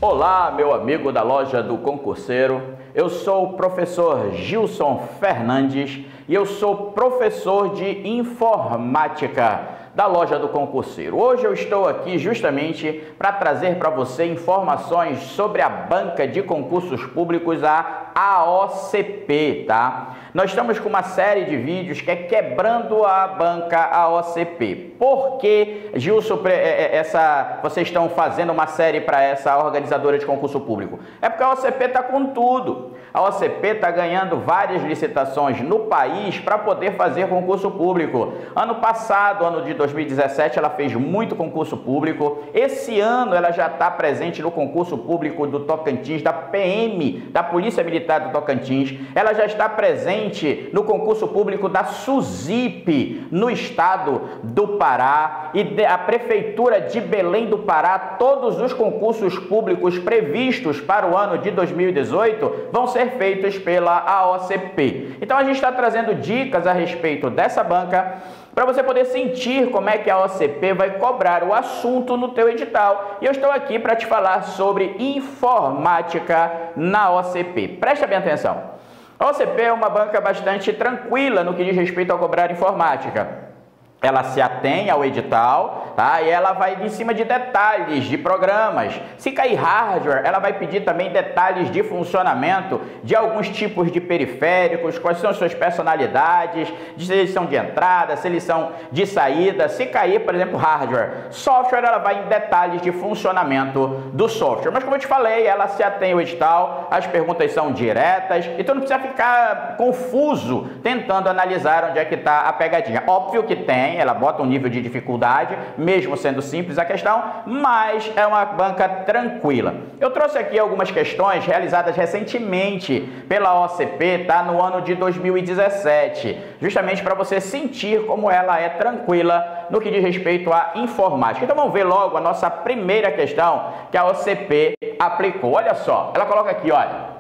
Olá, meu amigo da loja do concurseiro. Eu sou o professor Gilson Fernandes e eu sou professor de informática da loja do concurseiro. Hoje eu estou aqui justamente para trazer para você informações sobre a banca de concursos públicos, a AOCP, tá? Nós estamos com uma série de vídeos que é quebrando a banca AOCP. Por que, Gilson, vocês estão fazendo uma série para essa organizadora de concurso público? É porque a AOCP está com tudo. A AOCP está ganhando várias licitações no país para poder fazer concurso público. Ano passado, ano de 2017, ela fez muito concurso público. Esse ano ela já está presente no concurso público do Tocantins, da PM, da Polícia Militar do Tocantins. Ela já está presente no concurso público da SUSIP, no estado do Pará, e a Prefeitura de Belém do Pará. Todos os concursos públicos previstos para o ano de 2018 vão ser feitos pela AOCP. Então a gente está trazendo dicas a respeito dessa banca para você poder sentir como é que a AOCP vai cobrar o assunto no teu edital. E eu estou aqui para te falar sobre informática na AOCP. Presta bem atenção. A AOCP é uma banca bastante tranquila no que diz respeito a cobrar informática. Ela se atém ao edital, tá? E ela vai em cima de detalhes de programas. Se cair hardware, ela vai pedir também detalhes de funcionamento de alguns tipos de periféricos, quais são as suas personalidades, se eles são de entrada, se eles são de saída. Se cair, por exemplo, hardware, software, ela vai em detalhes de funcionamento do software. Mas como eu te falei, ela se atém ao edital, as perguntas são diretas, então não precisa ficar confuso tentando analisar onde é que está a pegadinha. Óbvio que tem, ela bota um nível de dificuldade, mesmo sendo simples a questão, mas é uma banca tranquila. Eu trouxe aqui algumas questões realizadas recentemente pela AOCP, tá? No ano de 2017, justamente para você sentir como ela é tranquila no que diz respeito à informática. Então vamos ver logo a nossa primeira questão que a AOCP aplicou. Olha só, ela coloca aqui, olha.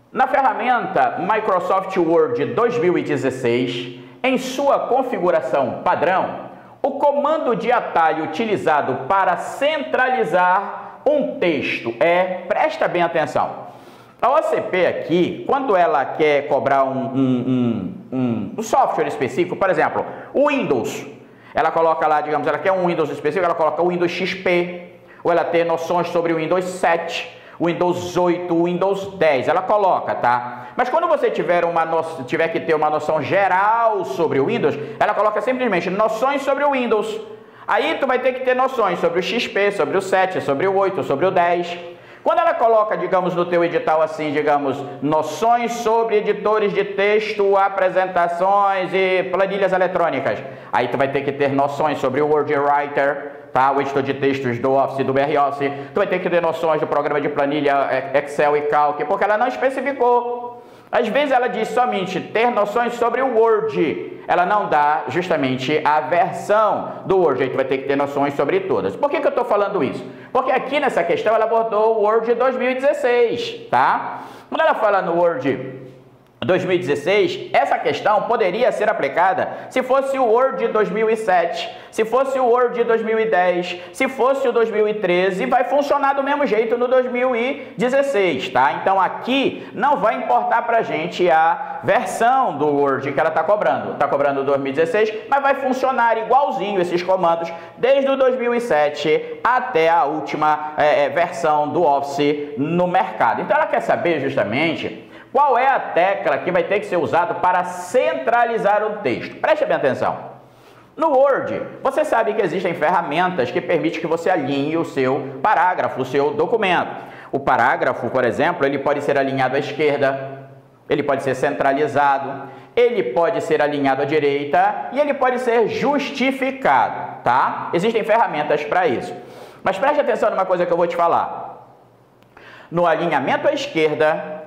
Na ferramenta Microsoft Word 2016, em sua configuração padrão, o comando de atalho utilizado para centralizar um texto presta bem atenção. A AOCP aqui, quando ela quer cobrar um software específico, por exemplo, o Windows, ela coloca lá, digamos, ela quer um Windows específico, ela coloca o Windows XP, ou ela tem noções sobre o Windows 7, Windows 8, Windows 10, ela coloca, tá? Mas quando você tiver que ter uma noção geral sobre o Windows, ela coloca simplesmente noções sobre o Windows. Aí tu vai ter que ter noções sobre o XP, sobre o 7, sobre o 8, sobre o 10. Quando ela coloca, digamos, no teu edital assim, digamos, noções sobre editores de texto, apresentações e planilhas eletrônicas, aí tu vai ter que ter noções sobre o Word Writer, tá? O editor de textos do Office, do BROffice. Tu vai ter que ter noções do programa de planilha Excel e Calc, porque ela não especificou. Às vezes ela diz somente ter noções sobre o Word. Ela não dá justamente a versão do Word. Aí tu vai ter que ter noções sobre todas. Por que eu estou falando isso? Porque aqui nessa questão ela abordou o Word 2016, tá? Quando ela fala no Word 2016, essa questão poderia ser aplicada se fosse o Word 2007, se fosse o Word 2010, se fosse o 2013, vai funcionar do mesmo jeito no 2016, tá? Então aqui não vai importar pra gente a versão do Word que ela está cobrando 2016, mas vai funcionar igualzinho esses comandos desde o 2007 até a última versão do Office no mercado. Então ela quer saber justamente qual é a tecla que vai ter que ser usada para centralizar o texto. Preste bem atenção. No Word, você sabe que existem ferramentas que permitem que você alinhe o seu parágrafo, o seu documento. O parágrafo, por exemplo, ele pode ser alinhado à esquerda, ele pode ser centralizado, ele pode ser alinhado à direita e ele pode ser justificado, tá? Existem ferramentas para isso. Mas preste atenção numa coisa que eu vou te falar. No alinhamento à esquerda,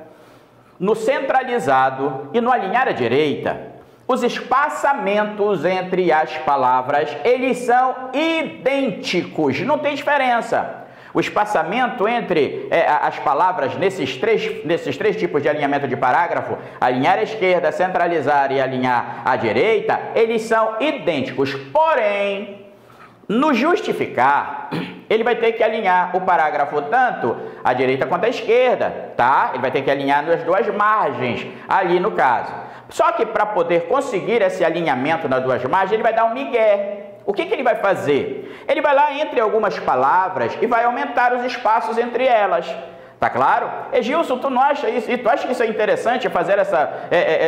no centralizado e no alinhar à direita, os espaçamentos entre as palavras, eles são idênticos, não tem diferença. O espaçamento entre as palavras nesses três tipos de alinhamento de parágrafo, alinhar à esquerda, centralizar e alinhar à direita, eles são idênticos. Porém, no justificar, ele vai ter que alinhar o parágrafo tanto à direita quanto à esquerda, tá? Ele vai ter que alinhar nas duas margens, ali no caso. Só que para poder conseguir esse alinhamento nas duas margens, ele vai dar um migué. O que ele vai fazer? Ele vai lá entre algumas palavras e vai aumentar os espaços entre elas. Tá claro? Gilson, tu não acha isso? E tu acha que isso é interessante, fazer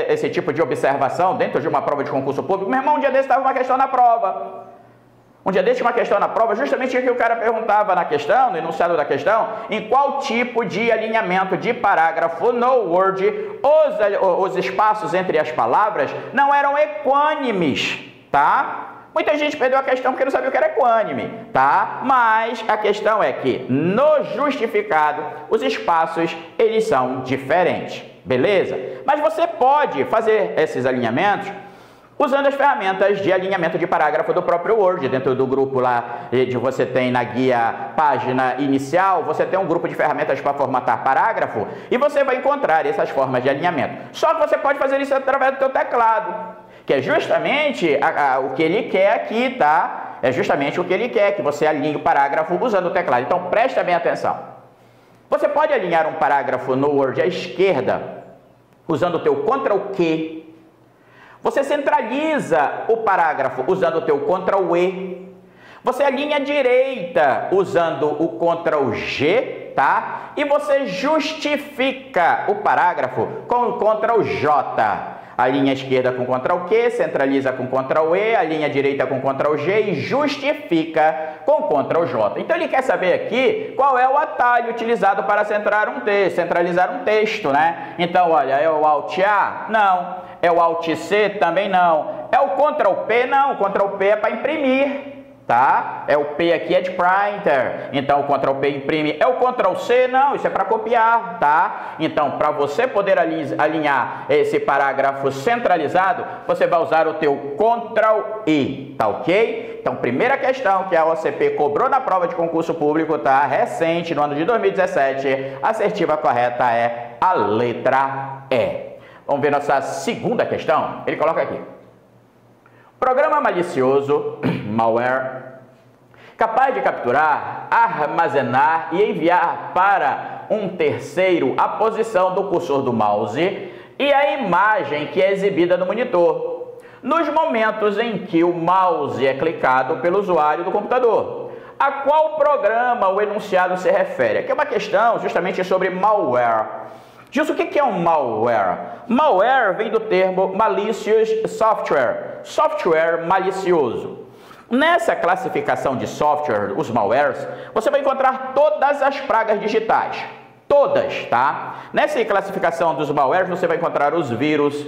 esse tipo de observação dentro de uma prova de concurso público? Meu irmão, um dia desse estava uma questão na prova. Um dia desse tinha uma questão na prova, justamente o que o cara perguntava na questão, no enunciado da questão, em qual tipo de alinhamento de parágrafo no Word os espaços entre as palavras não eram equânimes, tá? Muita gente perdeu a questão porque não sabia o que era equânime, tá? Mas a questão é que no justificado os espaços eles são diferentes, beleza? Mas você pode fazer esses alinhamentos usando as ferramentas de alinhamento de parágrafo do próprio Word. Dentro do grupo lá, você tem na guia página inicial, você tem um grupo de ferramentas para formatar parágrafo e você vai encontrar essas formas de alinhamento. Só que você pode fazer isso através do seu teclado, que é justamente o que ele quer aqui, tá? É justamente o que ele quer, que você alinhe o parágrafo usando o teclado. Então, presta bem atenção. Você pode alinhar um parágrafo no Word à esquerda, usando o teu Ctrl+Q. Você centraliza o parágrafo usando o teu Ctrl+E. Você alinha à direita usando o Ctrl+G, tá? E você justifica o parágrafo com o Ctrl+J. Alinha a esquerda com Ctrl+Q, centraliza com Ctrl+E, alinha a direita com Ctrl+G e justifica com Ctrl+J. Então ele quer saber aqui qual é o atalho utilizado para centralizar um texto, né? Então, olha, é o Alt+A? Não. É o Alt+C? Também não. É o Ctrl+P? Não. O Ctrl+P é para imprimir, tá? É o P aqui é de printer, então o Ctrl+P imprime. É o Ctrl+C? Não, isso é para copiar, tá? Então, para você poder alinhar esse parágrafo centralizado, você vai usar o teu Ctrl+I, tá ok? Então, primeira questão que a OCP cobrou na prova de concurso público, tá? Recente, no ano de 2017, a assertiva correta é a letra E. Vamos ver nossa segunda questão? Ele coloca aqui. Programa malicioso, malware, capaz de capturar, armazenar e enviar para um terceiro a posição do cursor do mouse e a imagem que é exibida no monitor, nos momentos em que o mouse é clicado pelo usuário do computador. A qual programa o enunciado se refere? Aqui é uma questão justamente sobre malware. Gilson, o que é um malware? Malware vem do termo malicious software, software malicioso. Nessa classificação de software, os malwares, você vai encontrar todas as pragas digitais. Todas, tá? Nessa classificação dos malwares, você vai encontrar os vírus,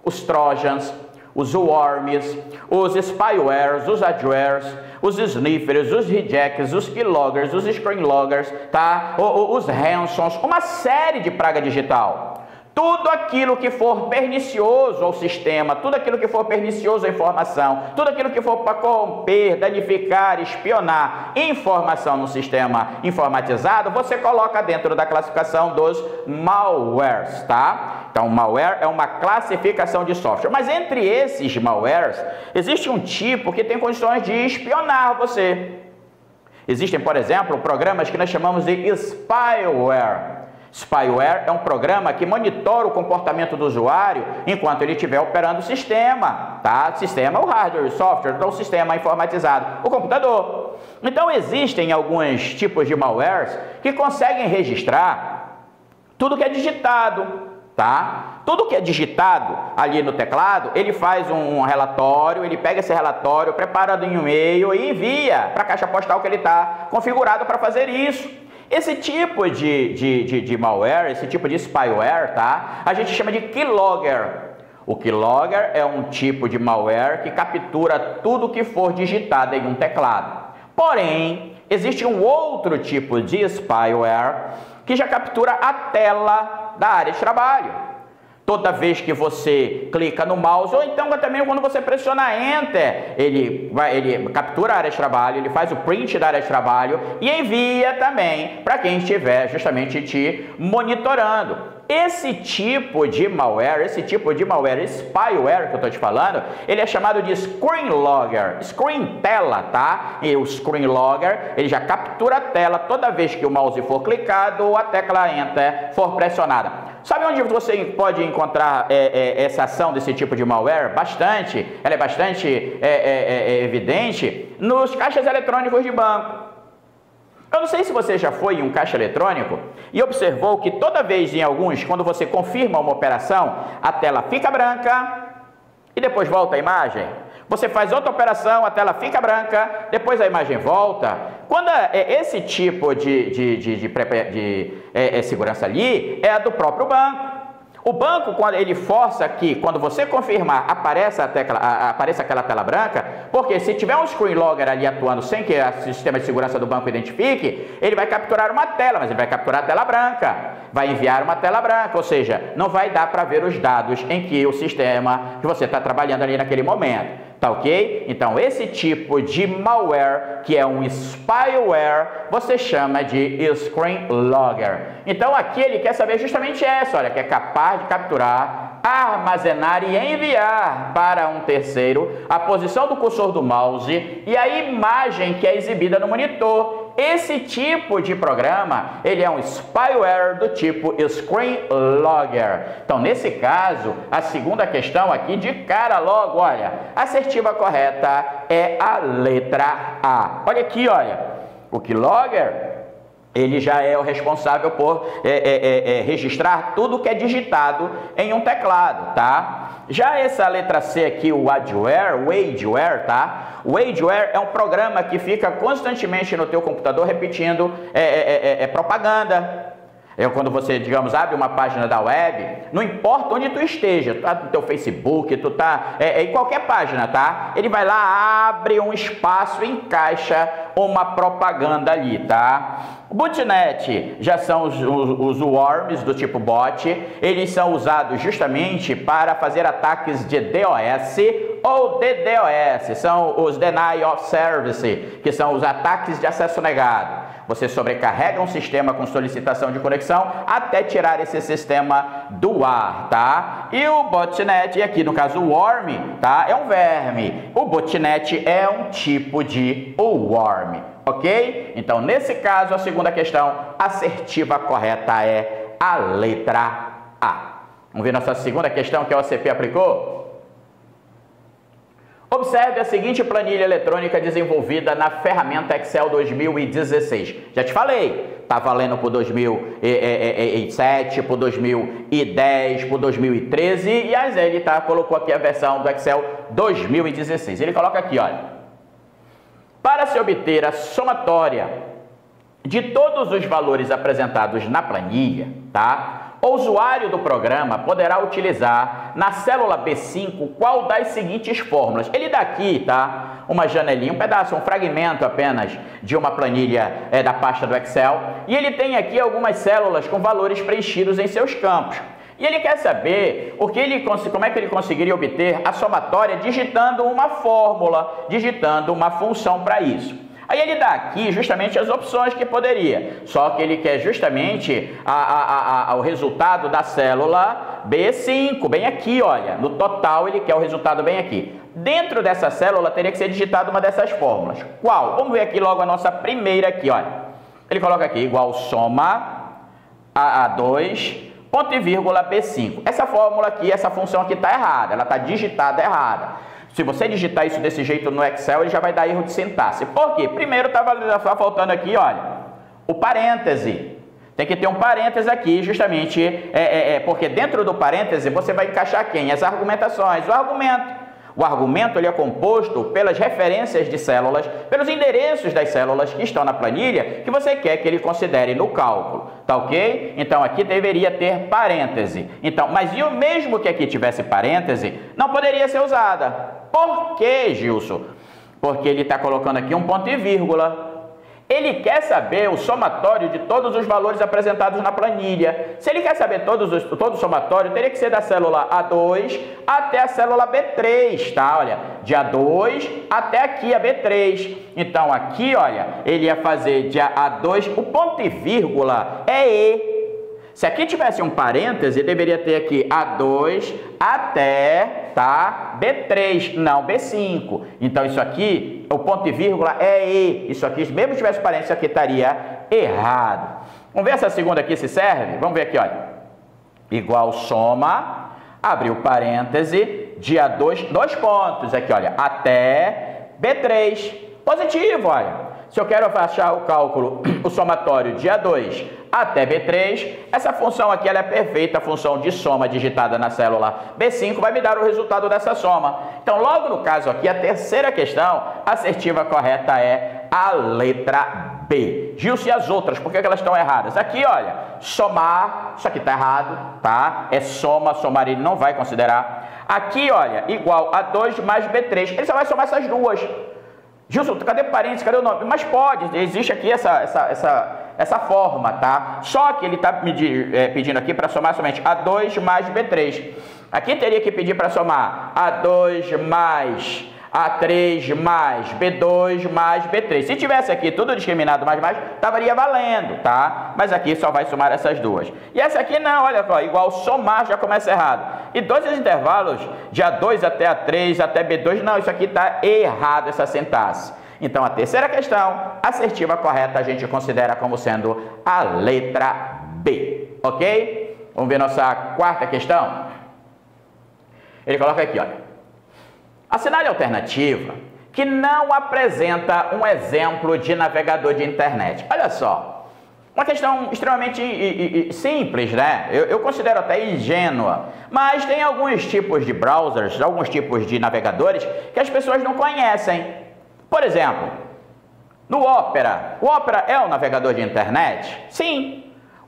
os trojans, os worms, os spywares, os adwares, os sniffers, os rejects, os keyloggers, os screenloggers, tá? Os ransoms, uma série de praga digital. Tudo aquilo que for pernicioso ao sistema, tudo aquilo que for pernicioso à informação, tudo aquilo que for para corromper, danificar, espionar informação no sistema informatizado, você coloca dentro da classificação dos malwares, tá? Então, malware é uma classificação de software. Mas entre esses malwares, existe um tipo que tem condições de espionar você. Existem, por exemplo, programas que nós chamamos de spyware. Spyware é um programa que monitora o comportamento do usuário enquanto ele estiver operando o sistema, tá? Sistema, o hardware, o software, então o sistema informatizado, o computador. Então existem alguns tipos de malwares que conseguem registrar tudo que é digitado, tá? Tudo que é digitado ali no teclado, ele faz um relatório, ele pega esse relatório, prepara em um e-mail e envia para a caixa postal que ele está configurado para fazer isso. Esse tipo de malware, esse tipo de spyware, tá? A gente chama de keylogger. O keylogger é um tipo de malware que captura tudo que for digitado em um teclado. Porém, existe um outro tipo de spyware que já captura a tela da área de trabalho. Toda vez que você clica no mouse, ou então também quando você pressiona Enter, ele captura a área de trabalho, ele faz o print da área de trabalho e envia também para quem estiver justamente te monitorando. esse tipo de malware, spyware que eu estou te falando, ele é chamado de screen logger, screen tela, tá? E o screen logger, ele já captura a tela toda vez que o mouse for clicado ou a tecla Enter for pressionada. Sabe onde você pode encontrar essa ação desse tipo de malware? Bastante, ela é bastante evidente nos caixas eletrônicos de banco. Eu não sei se você já foi em um caixa eletrônico e observou que toda vez em alguns, quando você confirma uma operação, a tela fica branca e depois volta a imagem. Você faz outra operação, a tela fica branca, depois a imagem volta. Quando esse tipo de segurança ali é a do próprio banco. O banco, quando ele força que, quando você confirmar, apareça aquela tela branca, porque se tiver um screen logger ali atuando sem que o sistema de segurança do banco identifique, ele vai capturar uma tela, mas ele vai capturar a tela branca, vai enviar uma tela branca, ou seja, não vai dar para ver os dados em que o sistema que você está trabalhando ali naquele momento. Tá ok? Então, esse tipo de malware, que é um spyware, você chama de screen logger. Então, aqui ele quer saber justamente essa, olha, que é capaz de capturar, armazenar e enviar para um terceiro a posição do cursor do mouse e a imagem que é exibida no monitor. Esse tipo de programa, ele é um spyware do tipo screen logger. Então, nesse caso, a segunda questão aqui de cara logo, olha, a assertiva correta é a letra A. Olha aqui, olha, o keylogger, ele já é o responsável por registrar tudo que é digitado em um teclado, tá? Já essa letra C aqui, o adware, tá? O adware é um programa que fica constantemente no teu computador repetindo propaganda. Quando você, digamos, abre uma página da web, não importa onde tu esteja, tu tá no teu Facebook, tu tá em qualquer página, tá? Ele vai lá, abre um espaço, encaixa uma propaganda ali, tá? O botnet já são os worms do tipo bot, eles são usados justamente para fazer ataques de DOS ou DDoS, são os Denial of Service, que são os ataques de acesso negado. Você sobrecarrega um sistema com solicitação de conexão até tirar esse sistema do ar, tá? E o botnet, e aqui no caso o worm, tá? É um verme. O botnet é um tipo de worm, ok? Então, nesse caso, a segunda questão assertiva correta é a letra A. Vamos ver nossa segunda questão que a OCP aplicou? Observe a seguinte planilha eletrônica desenvolvida na ferramenta Excel 2016. Já te falei, está valendo por 2007, por 2010, por 2013 e ele colocou aqui a versão do Excel 2016. Ele coloca aqui, olha, para se obter a somatória de todos os valores apresentados na planilha, tá? O usuário do programa poderá utilizar na célula B5 qual das seguintes fórmulas. Ele dá aqui, tá? Uma janelinha, um pedaço, um fragmento apenas de uma planilha da pasta do Excel. E ele tem aqui algumas células com valores preenchidos em seus campos. E ele quer saber como é que ele conseguiria obter a somatória digitando uma fórmula, digitando uma função para isso. Aí ele dá aqui justamente as opções que poderia, só que ele quer justamente o resultado da célula B5, bem aqui, olha, no total ele quer o resultado bem aqui. Dentro dessa célula teria que ser digitada uma dessas fórmulas. Qual? Vamos ver aqui logo a nossa primeira aqui, olha. Ele coloca aqui igual soma A2, ponto e vírgula B5. Essa fórmula aqui, essa função aqui está errada, ela está digitada errada. Se você digitar isso desse jeito no Excel, ele já vai dar erro de sintaxe. Por quê? Primeiro estava faltando aqui, olha, o parêntese. Tem que ter um parêntese aqui, justamente, porque dentro do parêntese você vai encaixar quem? As argumentações, o argumento. O argumento ele é composto pelas referências de células, pelos endereços das células que estão na planilha que você quer que ele considere no cálculo, tá ok? Então aqui deveria ter parêntese. Então, mas e o mesmo que aqui tivesse parêntese, não poderia ser usada. Por quê, Gilson? Porque ele está colocando aqui um ponto e vírgula. Ele quer saber o somatório de todos os valores apresentados na planilha. Se ele quer saber todo o somatório, teria que ser da célula A2 até a célula B3, tá? Olha, de A2 até aqui a B3. Então, aqui, olha, ele ia fazer de A2, o ponto e vírgula é E. Se aqui tivesse um parêntese, deveria ter aqui A2 até, tá, B3, não B5. Então, isso aqui, o ponto e vírgula é E. Isso aqui, mesmo se tivesse parêntese, isso aqui estaria errado. Vamos ver se a segunda aqui se serve? Vamos ver aqui, olha. Igual soma, abriu parêntese, de A2, 2 pontos. Aqui, olha, até B3. Positivo, olha. Se eu quero achar o cálculo, o somatório de A2 até B3, essa função aqui ela é perfeita, a função de soma digitada na célula B5 vai me dar o resultado dessa soma. Então, logo no caso aqui, a terceira questão, a assertiva correta é a letra B. Gilson, e as outras, por que elas estão erradas? Aqui, olha, somar, isso aqui está errado, tá? É soma, somar ele não vai considerar. Aqui, olha, igual a 2 mais B3, ele só vai somar essas duas. Gilson, cadê parênteses, cadê o nome? Mas pode, existe aqui essa forma, tá? Só que ele está pedindo aqui para somar somente A2 mais B3. Aqui teria que pedir para somar A2 mais A3 mais B2 mais B3. Se tivesse aqui tudo discriminado mais, estaria valendo, tá? Mas aqui só vai somar essas duas. E essa aqui não, olha só, igual somar já começa errado. E dois intervalos de A2 até A3 até B2, não, isso aqui está errado, essa sintaxe. Então, a terceira questão, assertiva correta, a gente considera como sendo a letra B, ok? Vamos ver nossa quarta questão? Ele coloca aqui, olha. Assinale a alternativa que não apresenta um exemplo de navegador de internet. Olha só, uma questão extremamente simples, né? Eu considero até ingênua, mas tem alguns tipos de browsers, alguns tipos de navegadores que as pessoas não conhecem. Por exemplo, no Opera. O Opera é um navegador de internet? Sim.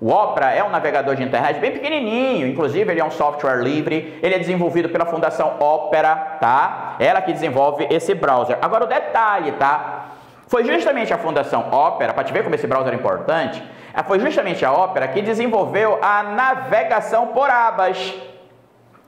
O Opera é um navegador de internet bem pequenininho, inclusive ele é um software livre, ele é desenvolvido pela Fundação Opera, tá? Ela que desenvolve esse browser. Agora o detalhe, tá? Foi justamente a Fundação Opera, para te ver como esse browser é importante, foi justamente a Opera que desenvolveu a navegação por abas.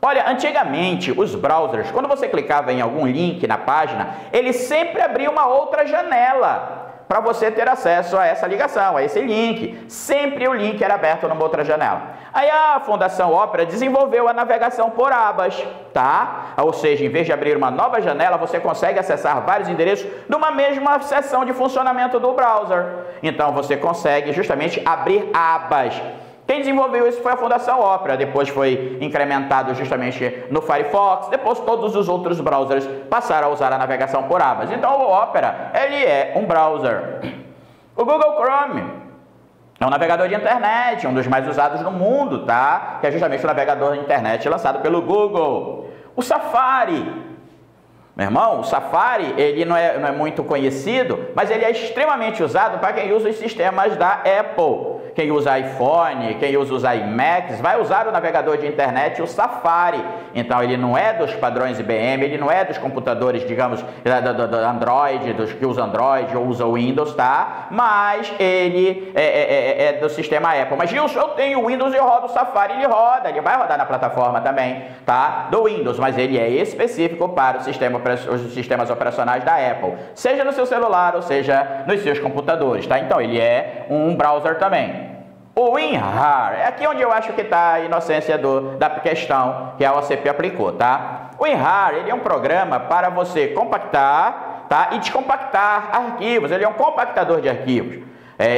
Olha, antigamente os browsers, quando você clicava em algum link na página, ele sempre abria uma outra janela para você ter acesso a essa ligação, a esse link. Sempre o link era aberto numa outra janela. Aí a Fundação Opera desenvolveu a navegação por abas, tá? Ou seja, em vez de abrir uma nova janela, você consegue acessar vários endereços numa mesma seção de funcionamento do browser. Então você consegue justamente abrir abas. Quem desenvolveu isso foi a Fundação Opera, depois foi incrementado justamente no Firefox, depois todos os outros browsers passaram a usar a navegação por abas. Então o Opera, ele é um browser. O Google Chrome é um navegador de internet, um dos mais usados no mundo, tá? Que é justamente o navegador de internet lançado pelo Google. O Safari, meu irmão, o Safari, ele não é muito conhecido, mas ele é extremamente usado para quem usa os sistemas da Apple. Quem usa iPhone, quem usa os iMacs, vai usar o navegador de internet, o Safari. Então, ele não é dos padrões IBM, ele não é dos computadores, digamos, do Android, dos que usam Android ou usam Windows, tá? Mas ele é do sistema Apple. Mas, Gilson, eu tenho Windows e eu rodo o Safari, ele vai rodar na plataforma também, tá? Do Windows, mas ele é específico para os sistemas operacionais da Apple. Seja no seu celular ou seja nos seus computadores, tá? Então, ele é um browser também. O WinRAR, é aqui onde eu acho que está a inocência da questão que a OCP aplicou, tá? O WinRAR, ele é um programa para você compactar, tá? E descompactar arquivos, ele é um compactador de arquivos.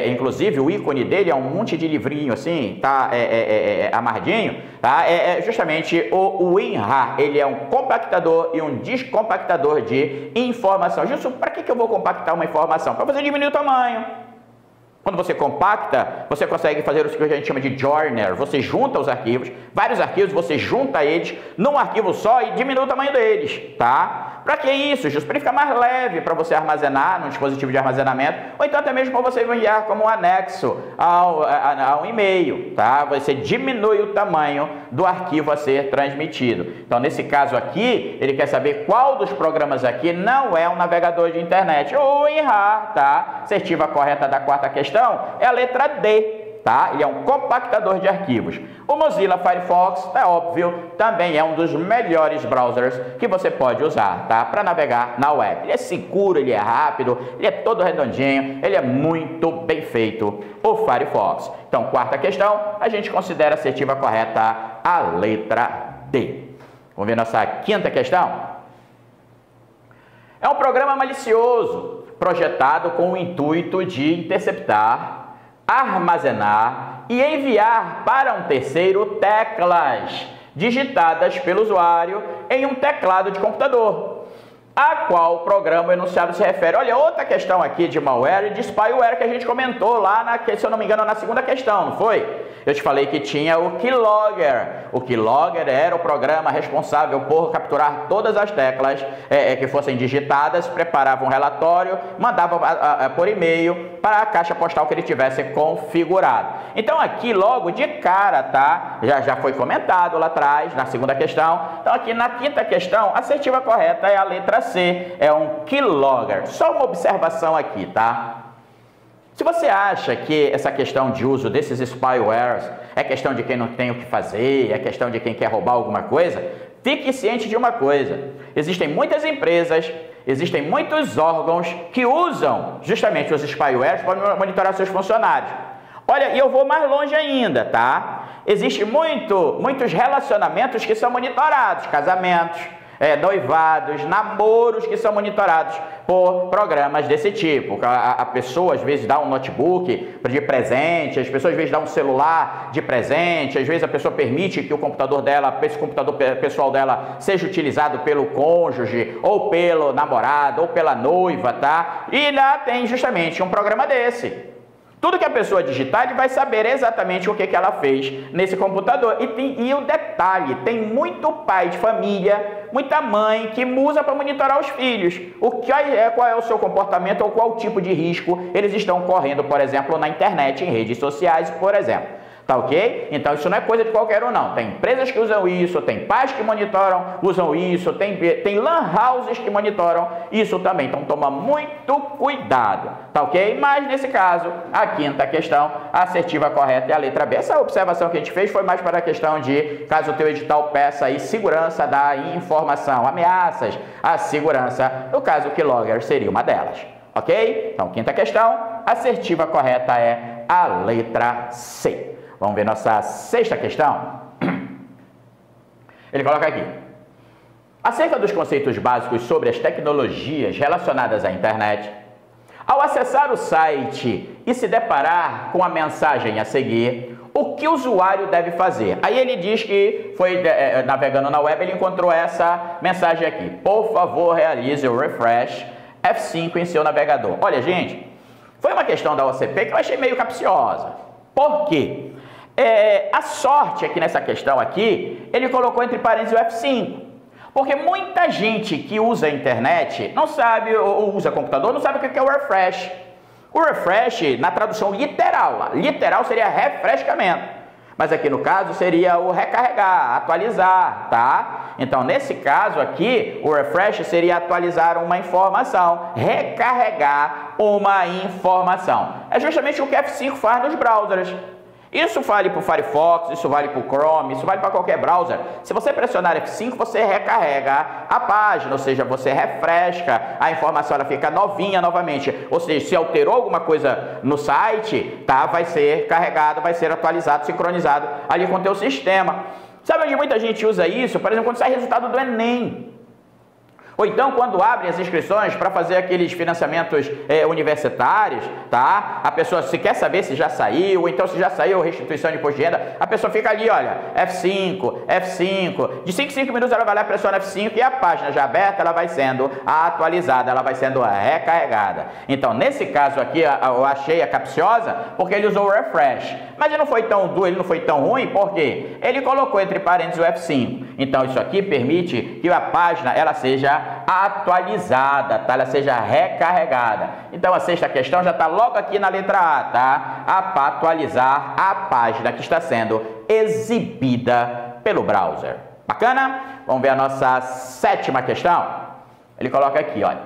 Inclusive, o ícone dele é um monte de livrinho assim, tá? Amarradinho, tá? Justamente o WinRAR, ele é um compactador e um descompactador de informação. Justo, para que eu vou compactar uma informação? Para você diminuir o tamanho. Quando você compacta, você consegue fazer o que a gente chama de joiner. Você junta os arquivos, vários arquivos, você junta eles num arquivo só e diminui o tamanho deles, tá? Para que isso? Justo para ele ficar mais leve, para você armazenar num dispositivo de armazenamento, ou então até mesmo para você enviar como um anexo ao e-mail, tá? Você diminui o tamanho do arquivo a ser transmitido. Então, nesse caso aqui, ele quer saber qual dos programas aqui não é um navegador de internet. O WinRAR, tá? Assertiva correta da quarta questão é a letra D. tá? Ele é um compactador de arquivos. O Mozilla Firefox, é óbvio, também é um dos melhores browsers que você pode usar, tá? Para navegar na web. Ele é seguro, ele é rápido, ele é todo redondinho, ele é muito bem feito, o Firefox. Então, quarta questão, a gente considera a assertiva correta a letra D. Vamos ver nossa quinta questão? É um programa malicioso, projetado com o intuito de interceptar, armazenar e enviar para um terceiro teclas digitadas pelo usuário em um teclado de computador, a qual o programa enunciado se refere. Olha, outra questão aqui de malware e de spyware que a gente comentou lá, se eu não me engano, na segunda questão, não foi? Eu te falei que tinha o Keylogger. O Keylogger era o programa responsável por capturar todas as teclas que fossem digitadas, preparava um relatório, mandava por e-mail para a caixa postal que ele tivesse configurado. Então aqui logo de cara, tá? Já foi comentado lá atrás, na segunda questão. Então aqui na quinta questão, a assertiva correta é a letra C, é um Keylogger. Só uma observação aqui, tá? Se você acha que essa questão de uso desses spywares é questão de quem não tem o que fazer, é questão de quem quer roubar alguma coisa, fique ciente de uma coisa. Existem muitas empresas, existem muitos órgãos que usam justamente os spywares para monitorar seus funcionários. Olha, e eu vou mais longe ainda, tá? Existem muitos relacionamentos que são monitorados, casamentos, noivados, namoros que são monitorados por programas desse tipo. A pessoa às vezes dá um notebook de presente, as pessoas às vezes dão um celular de presente, às vezes a pessoa permite que o computador dela, esse computador pessoal dela, seja utilizado pelo cônjuge, ou pelo namorado, ou pela noiva, tá? E lá tem justamente um programa desse. Tudo que a pessoa digitar, ele vai saber exatamente o que ela fez nesse computador. E o detalhe, tem muito pai de família, muita mãe que usa para monitorar os filhos. Qual é o seu comportamento ou qual tipo de risco eles estão correndo, por exemplo, na internet, em redes sociais, por exemplo. Tá ok? Então isso não é coisa de qualquer um, não. Tem empresas que usam isso, tem pais que monitoram, usam isso, tem lan houses que monitoram isso também. Então toma muito cuidado, tá ok? Mas nesse caso, a quinta questão, a assertiva correta é a letra B. Essa observação que a gente fez foi mais para a questão de, caso o teu edital peça aí segurança da informação, ameaças à segurança, no caso o Keylogger seria uma delas, ok? Então quinta questão, a assertiva correta é a letra C. Vamos ver nossa sexta questão. Ele coloca aqui: acerca dos conceitos básicos sobre as tecnologias relacionadas à internet, ao acessar o site e se deparar com a mensagem a seguir, o que o usuário deve fazer? Aí ele diz que foi navegando na web, ele encontrou essa mensagem aqui: por favor, realize o refresh F5 em seu navegador. Olha, gente, foi uma questão da OCP que eu achei meio capciosa. Por quê? A sorte aqui nessa questão aqui, ele colocou entre parênteses o F5. Porque muita gente que usa a internet não sabe, ou usa computador, não sabe o que é o refresh. O refresh, na tradução literal seria refrescamento. Mas aqui no caso seria o recarregar, atualizar, tá? Então nesse caso aqui, o refresh seria atualizar uma informação, recarregar uma informação. É justamente o que F5 faz nos browsers. Isso vale para o Firefox, isso vale para o Chrome, isso vale para qualquer browser. Se você pressionar F5, você recarrega a página, ou seja, você refresca a informação, ela fica novinha novamente. Ou seja, se alterou alguma coisa no site, tá, vai ser carregado, vai ser atualizado, sincronizado ali com o teu sistema. Sabe onde muita gente usa isso? Por exemplo, quando sai resultado do Enem. Ou então, quando abrem as inscrições para fazer aqueles financiamentos universitários, tá? A pessoa, se quer saber se já saiu, ou então se já saiu restituição de imposto de renda, a pessoa fica ali, olha, F5, F5. De 5 em 5 minutos ela vai lá, pressiona F5 e a página já aberta, ela vai sendo atualizada, ela vai sendo recarregada. Então, nesse caso aqui, eu achei a capciosa porque ele usou o refresh. Mas ele não foi tão duro, ele não foi tão ruim, porque ele colocou entre parênteses o F5. Então, isso aqui permite que a página, ela seja atualizada, tá? Ela seja recarregada. Então a sexta questão já está logo aqui na letra A, tá? Para atualizar a página que está sendo exibida pelo browser. Bacana? Vamos ver a nossa sétima questão. Ele coloca aqui, olha: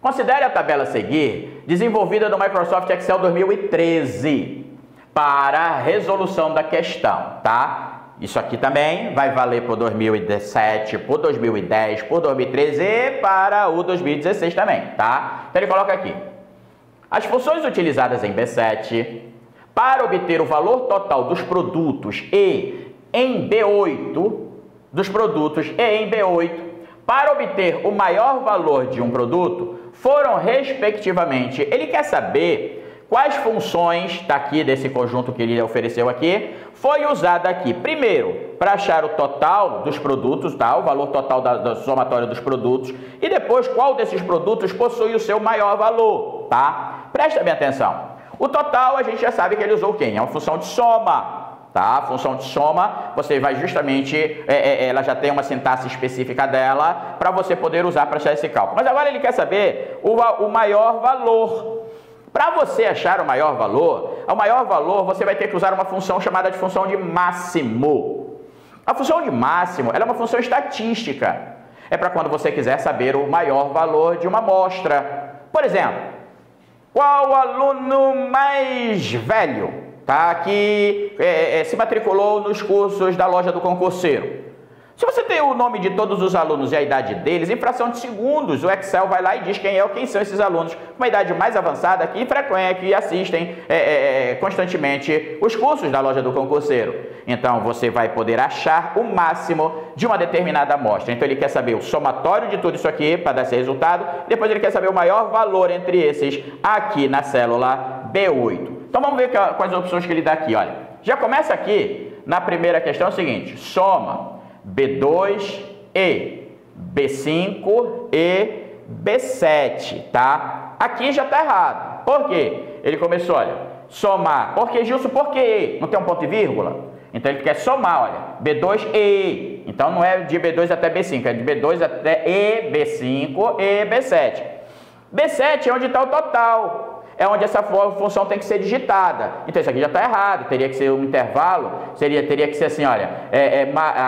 Considere a tabela a seguir, desenvolvida no Microsoft Excel 2013, para a resolução da questão, tá? Isso aqui também vai valer por 2017, por 2010, por 2013 e para o 2016 também, tá? Então ele coloca aqui: as funções utilizadas em B7 para obter o valor total dos produtos e em B8, para obter o maior valor de um produto, foram respectivamente. Ele quer saber quais funções daqui desse conjunto que ele ofereceu aqui foi usada aqui. Primeiro, para achar o total dos produtos, tá? O valor total da somatória dos produtos, e depois qual desses produtos possui o seu maior valor, tá? Presta bem atenção. O total a gente já sabe que ele usou quem? É uma função de soma. Tá? A função de soma, você vai justamente, ela já tem uma sintaxe específica dela para você poder usar para achar esse cálculo. Mas agora ele quer saber o maior valor. Para você achar o maior valor você vai ter que usar uma função chamada de função de máximo. A função de máximo, ela é uma função estatística. É para quando você quiser saber o maior valor de uma amostra. Por exemplo, qual aluno mais velho, tá, que se matriculou nos cursos da loja do concurseiro? Se você tem o nome de todos os alunos e a idade deles, em fração de segundos, o Excel vai lá e diz quem são esses alunos com uma idade mais avançada que assistem constantemente os cursos da loja do concurseiro. Então, você vai poder achar o máximo de uma determinada amostra. Então, ele quer saber o somatório de tudo isso aqui para dar esse resultado. Depois, ele quer saber o maior valor entre esses aqui na célula B8. Então, vamos ver quais opções que ele dá aqui. Olha, já começa aqui na primeira questão o seguinte: soma B2 e B5 e B7, tá? Aqui já tá errado. Por quê? Ele começou, olha, somar. Por que, Gilson? Por que não tem um ponto e vírgula? Então ele quer somar, olha, B2 e. Então não é de B2 até B5, é de B2 até e B5 e B7. B7 é onde está o total. É onde essa função tem que ser digitada. Então isso aqui já está errado, teria que ser um intervalo, teria que ser assim, olha,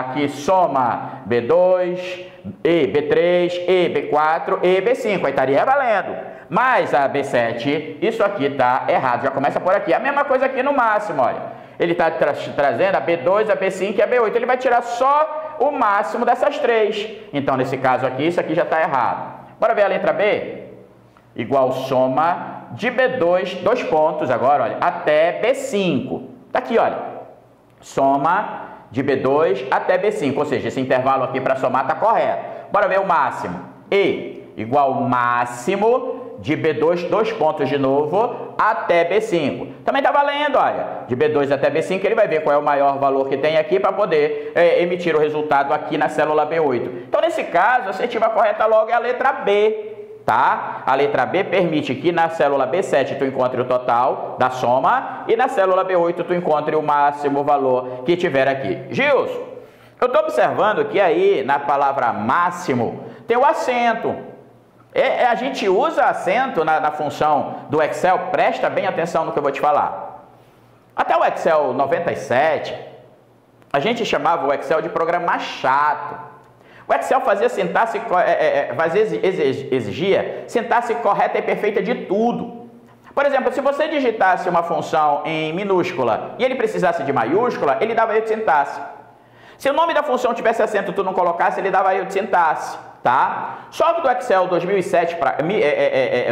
aqui soma B2, e B3, e B4, e B5, aí estaria valendo. Mas a B7, isso aqui está errado, já começa por aqui. A mesma coisa aqui no máximo, olha, ele está trazendo a B2, a B5 e a B8, ele vai tirar só o máximo dessas três. Então nesse caso aqui, isso aqui já está errado. Bora ver a letra B? Igual soma de B2, 2 pontos agora, olha, até B5. Tá aqui, olha, soma de B2 até B5, ou seja, esse intervalo aqui para somar tá correto. Bora ver o máximo. E igual máximo de B2, 2 pontos de novo, até B5. Também tá valendo, olha, de B2 até B5, ele vai ver qual é o maior valor que tem aqui para poder emitir o resultado aqui na célula B8. Então, nesse caso, a assertiva correta logo é a letra B. Tá? A letra B permite que na célula B7 tu encontre o total da soma e na célula B8 tu encontre o máximo valor que tiver aqui. Gilson, eu estou observando que aí na palavra máximo tem o acento. A gente usa acento na função do Excel, presta bem atenção no que eu vou te falar. Até o Excel 97, a gente chamava o Excel de programa chato. O Excel fazia sintaxe, exigia sintaxe correta e perfeita de tudo. Por exemplo, se você digitasse uma função em minúscula e ele precisasse de maiúscula, ele dava erro de sintaxe. Se o nome da função tivesse acento e tu não colocasse, ele dava erro de sintaxe, tá? Só que do Excel 2007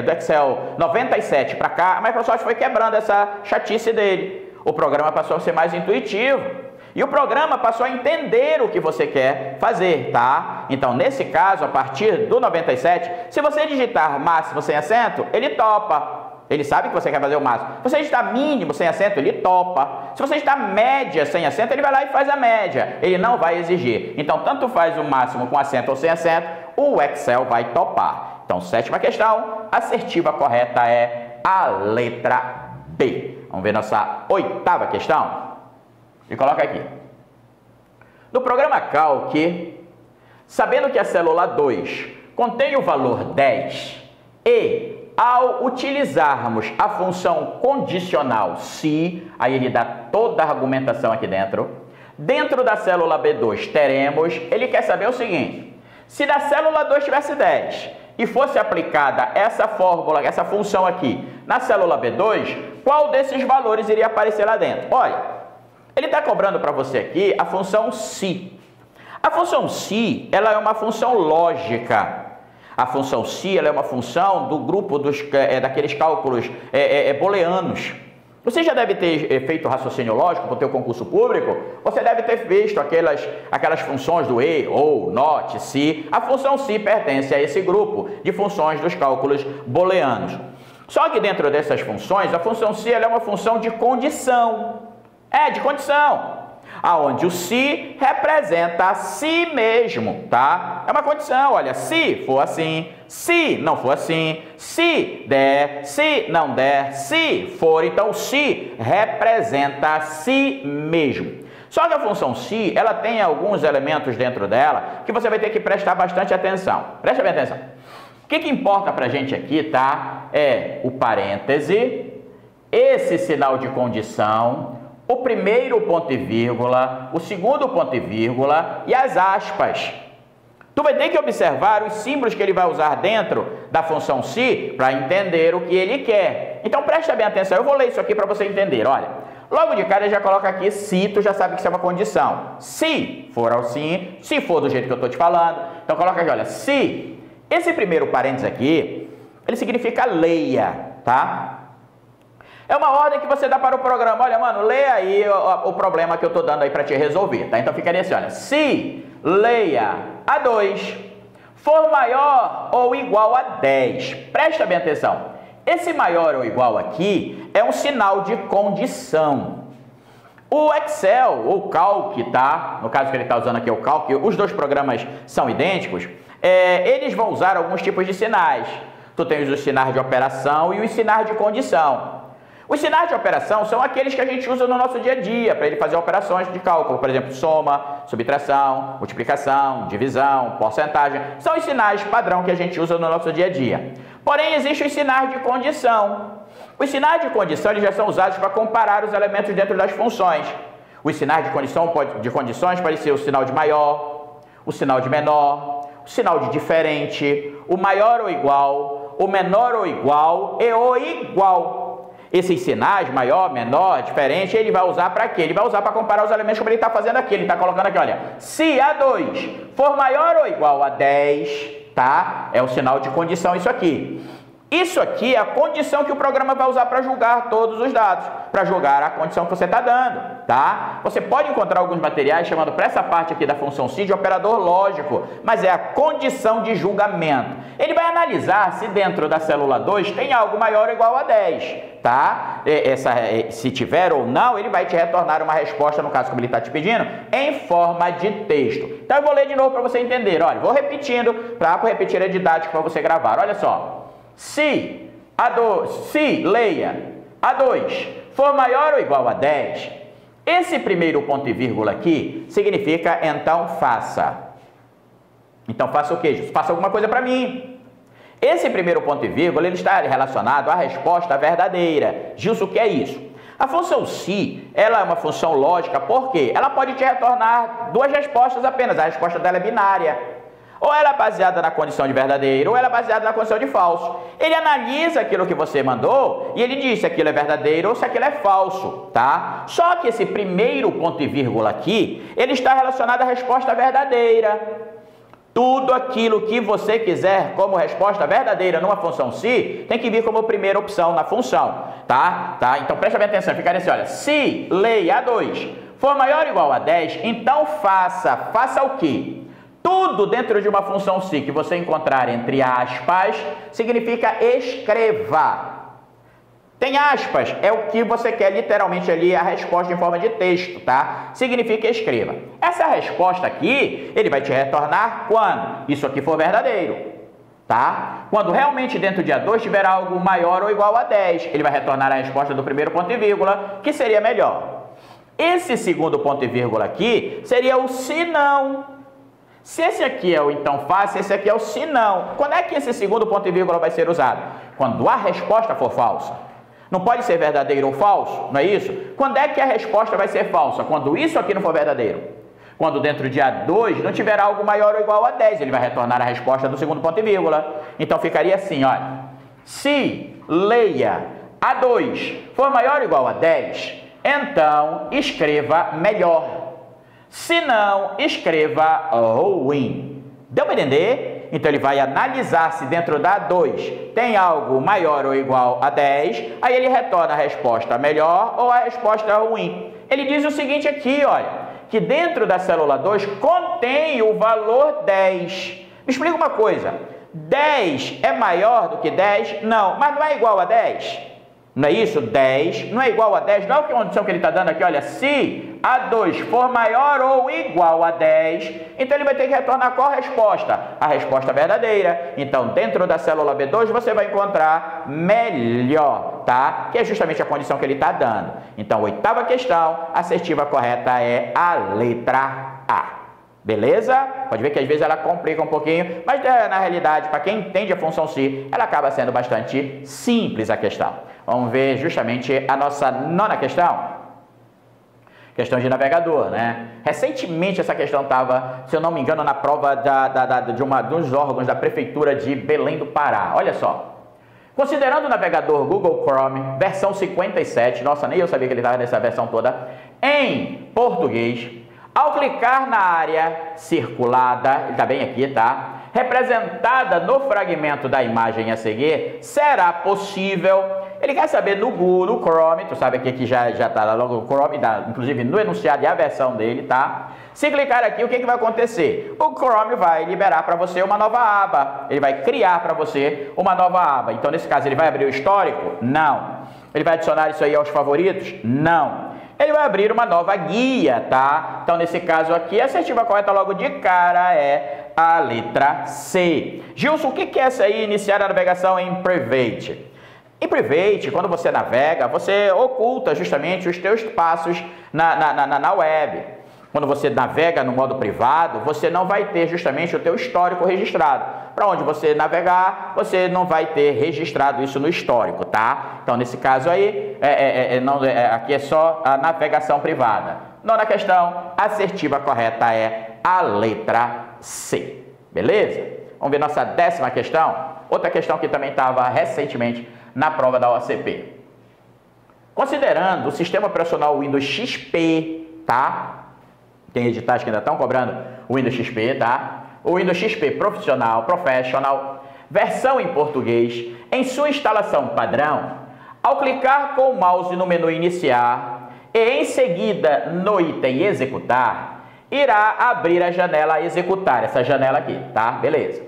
do Excel 97 para cá, a Microsoft foi quebrando essa chatice dele. O programa passou a ser mais intuitivo. E o programa passou a entender o que você quer fazer, tá? Então, nesse caso, a partir do 97, se você digitar máximo sem acento, ele topa. Ele sabe que você quer fazer o máximo. Se você digitar mínimo sem acento, ele topa. Se você digitar média sem acento, ele vai lá e faz a média. Ele não vai exigir. Então, tanto faz o máximo com acento ou sem acento, o Excel vai topar. Então, sétima questão, a assertiva correta é a letra B. Vamos ver nossa oitava questão? E coloca aqui. No programa Calc, sabendo que a célula 2 contém o valor 10 e, ao utilizarmos a função condicional se, aí ele dá toda a argumentação aqui dentro da célula B2 teremos, ele quer saber o seguinte: se da célula 2 tivesse 10 e fosse aplicada essa fórmula, essa função aqui, na célula B2, qual desses valores iria aparecer lá dentro? Olha, ele está cobrando para você aqui a função si. A função si, ela é uma função lógica. A função si, ela é uma função do grupo daqueles cálculos booleanos. Você já deve ter feito raciocínio lógico para o teu concurso público, você deve ter visto aquelas funções do e, ou, not, se. A função si pertence a esse grupo de funções dos cálculos booleanos. Só que dentro dessas funções, a função si ela é uma função de condição. De condição. Aonde o se representa a si mesmo, tá? É uma condição, olha, se for assim, se não for assim, se der, se não der, se for, então o se representa a si mesmo. Só que a função se, ela tem alguns elementos dentro dela que você vai ter que prestar bastante atenção. Presta bem atenção. O que importa pra gente aqui, tá? É o parêntese, esse sinal de condição, o primeiro ponto e vírgula, o segundo ponto e vírgula e as aspas. Tu vai ter que observar os símbolos que ele vai usar dentro da função se para entender o que ele quer. Então presta bem atenção, eu vou ler isso aqui para você entender, olha. Logo de cara ele já coloca aqui se, tu já sabe que isso é uma condição. Se for assim, se for do jeito que eu estou te falando, então coloca aqui, olha, se. Esse primeiro parênteses aqui, ele significa leia, tá? É uma ordem que você dá para o programa. Olha, mano, lê aí o problema que eu estou dando aí para te resolver, tá? Então ficaria assim, olha. Se leia a 2 for maior ou igual a 10. Presta bem atenção. Esse maior ou igual aqui é um sinal de condição. O Excel, ou Calc, tá? No caso que ele está usando aqui é o Calc, os dois programas são idênticos. Eles vão usar alguns tipos de sinais. Tu tens os sinais de operação e os sinais de condição. Os sinais de operação são aqueles que a gente usa no nosso dia a dia, para ele fazer operações de cálculo, por exemplo, soma, subtração, multiplicação, divisão, porcentagem. São os sinais padrão que a gente usa no nosso dia a dia. Porém, existem os sinais de condição. Os sinais de condição eles já são usados para comparar os elementos dentro das funções. Os sinais de condições podem ser o sinal de maior, o sinal de menor, o sinal de diferente, o maior ou igual, o menor ou igual e o igual. Esses sinais, maior, menor, diferente, ele vai usar para quê? Ele vai usar para comparar os elementos como ele está fazendo aqui. Ele está colocando aqui, olha, se A2 for maior ou igual a 10, tá? É o sinal de condição isso aqui. Isso aqui é a condição que o programa vai usar para julgar todos os dados, para julgar a condição que você está dando, tá? Você pode encontrar alguns materiais chamando para essa parte aqui da função si de operador lógico, mas é a condição de julgamento. Ele vai analisar se dentro da célula 2 tem algo maior ou igual a 10, tá? Se tiver ou não, ele vai te retornar uma resposta, no caso como ele está te pedindo, em forma de texto. Então eu vou ler de novo para você entender, olha, vou repetindo, para repetir a didática para você gravar, olha só. Se leia A2 for maior ou igual a 10, esse primeiro ponto e vírgula aqui significa então faça. Então faça o quê, Gilson? Faça alguma coisa para mim. Esse primeiro ponto e vírgula ele está relacionado à resposta verdadeira. Gilson, o que é isso? A função se, ela é uma função lógica, por quê? Ela pode te retornar duas respostas apenas, a resposta dela é binária. Ou ela é baseada na condição de verdadeiro, ou ela é baseada na condição de falso. Ele analisa aquilo que você mandou e ele diz se aquilo é verdadeiro ou se aquilo é falso, tá? Só que esse primeiro ponto e vírgula aqui, ele está relacionado à resposta verdadeira. Tudo aquilo que você quiser como resposta verdadeira numa função se, tem que vir como primeira opção na função, tá? Então presta bem atenção, fica assim, olha, se leia A2 for maior ou igual a 10, então faça o quê? Tudo dentro de uma função se que você encontrar entre aspas, significa escreva. Tem aspas, é o que você quer literalmente ali, a resposta em forma de texto, tá? Significa escreva. Essa resposta aqui, ele vai te retornar quando isso aqui for verdadeiro, tá? Quando realmente dentro de A2 tiver algo maior ou igual a 10, ele vai retornar a resposta do primeiro ponto e vírgula, que seria melhor. Esse segundo ponto e vírgula aqui seria o se não. Se esse aqui é o então faça, esse aqui é o se não. Quando é que esse segundo ponto e vírgula vai ser usado? Quando a resposta for falsa. Não pode ser verdadeiro ou falso, não é isso? Quando é que a resposta vai ser falsa? Quando isso aqui não for verdadeiro. Quando dentro de A2 não tiver algo maior ou igual a 10, ele vai retornar a resposta do segundo ponto e vírgula. Então ficaria assim, olha. Se leia A2 for maior ou igual a 10, então escreva melhor. Se não, escreva ruim. Deu para entender? Então ele vai analisar se dentro da A2 tem algo maior ou igual a 10, aí ele retorna a resposta melhor ou a resposta ruim. Ele diz o seguinte aqui, olha, que dentro da célula 2 contém o valor 10. Me explica uma coisa, 10 é maior do que 10? Não, mas não é igual a 10? Não é isso? 10 não é igual a 10, não é a condição que ele está dando aqui, olha, se A2 for maior ou igual a 10, então ele vai ter que retornar qual resposta? A resposta verdadeira. Então, dentro da célula B2, você vai encontrar melhor, tá? Que é justamente a condição que ele está dando. Então, oitava questão, a assertiva correta é a letra A. Beleza? Pode ver que às vezes ela complica um pouquinho, mas na realidade, para quem entende a função se, ela acaba sendo bastante simples a questão. Vamos ver justamente a nossa nona questão. Questão de navegador, né? Recentemente essa questão estava, se eu não me engano, na prova dos órgãos da Prefeitura de Belém do Pará. Olha só. Considerando o navegador Google Chrome, versão 57, nossa, nem eu sabia que ele estava nessa versão toda, em português, ao clicar na área circulada, está bem aqui, tá? Representada no fragmento da imagem a seguir, será possível. Ele quer saber no Google, no Chrome, tu sabe aqui que já está lá logo no Chrome, inclusive no enunciado e a versão dele, tá? Se clicar aqui, o que vai acontecer? O Chrome vai liberar para você uma nova aba. Ele vai criar para você uma nova aba. Então, nesse caso, ele vai abrir o histórico? Não. Ele vai adicionar isso aí aos favoritos? Não. Ele vai abrir uma nova guia, tá? Então, nesse caso aqui, a assertiva correta logo de cara é a letra C. Gilson, o que é essa aí? Iniciar a navegação em Private. Em Private, quando você navega, você oculta justamente os teus passos na web. Quando você navega no modo privado, você não vai ter justamente o teu histórico registrado. Para onde você navegar, você não vai ter registrado isso no histórico, tá? Então, nesse caso aí, aqui é só a navegação privada. Nona questão, a assertiva correta é a letra C. Beleza? Vamos ver nossa 10ª questão. Outra questão que também estava recentemente na prova da OCP. Considerando o sistema operacional Windows XP, tá? Tem editais que ainda estão cobrando o Windows XP, tá? O Windows XP Profissional, versão em português, em sua instalação padrão, ao clicar com o mouse no menu Iniciar e em seguida no item Executar, irá abrir a janela Executar, essa janela aqui, tá? Beleza.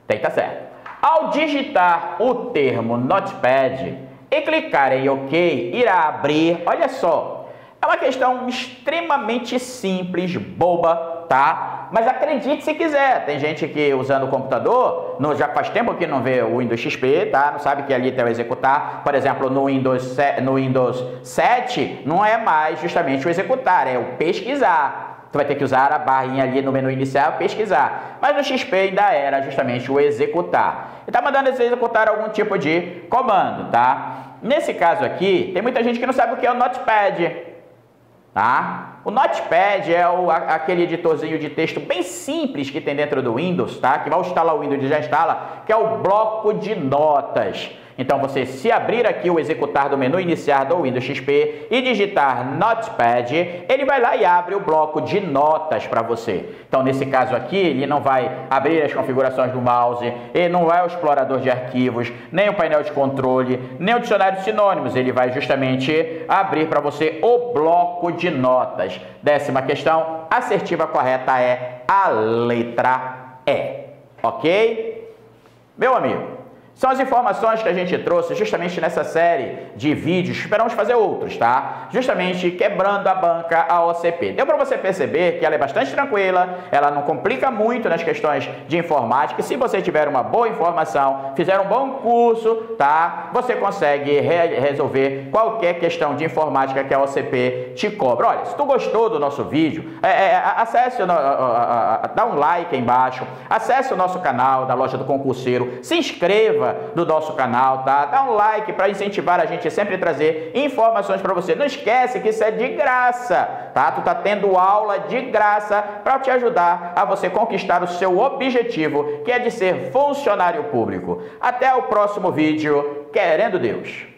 Tem que tá certo. Ao digitar o termo Notepad e clicar em OK, irá abrir, olha só, é uma questão extremamente simples, boba, tá? Mas acredite se quiser. Tem gente que usando o computador, já faz tempo que não vê o Windows XP, tá? Não sabe que ali tem o executar. Por exemplo, no Windows 7 não é mais justamente o executar, é o pesquisar. Tu vai ter que usar a barrinha ali no menu inicial, pesquisar. Mas no XP ainda era justamente o executar. Ele está mandando você executar algum tipo de comando, tá? Nesse caso aqui, tem muita gente que não sabe o que é o Notepad. Tá? O Notepad é aquele editorzinho de texto bem simples que tem dentro do Windows, tá? Que vai instalar o Windows e já instala, que é o bloco de notas. Então, você se abrir aqui o executar do menu iniciar do Windows XP e digitar Notepad, ele vai lá e abre o bloco de notas para você. Então, nesse caso aqui, ele não vai abrir as configurações do mouse, ele não vai o explorador de arquivos, nem o painel de controle, nem o dicionário de sinônimos. Ele vai justamente abrir para você o bloco de notas. 10ª questão, a assertiva correta é a letra E. Ok? Meu amigo, são as informações que a gente trouxe justamente nessa série de vídeos. Esperamos fazer outros, tá? Justamente quebrando a banca a OCP. Deu para você perceber que ela é bastante tranquila, ela não complica muito nas questões de informática. E se você tiver uma boa informação, fizer um bom curso, tá? Você consegue resolver qualquer questão de informática que a OCP te cobra. Olha, se tu gostou do nosso vídeo, acesse, dá um like aí embaixo, acesse o nosso canal da Loja do Concurseiro, se inscreva inscreva no nosso canal, tá? Dá um like para incentivar a gente a sempre trazer informações para você. Não esquece que isso é de graça, tá? Tu tá tendo aula de graça para te ajudar a você conquistar o seu objetivo, que é de ser funcionário público. Até o próximo vídeo, querendo Deus.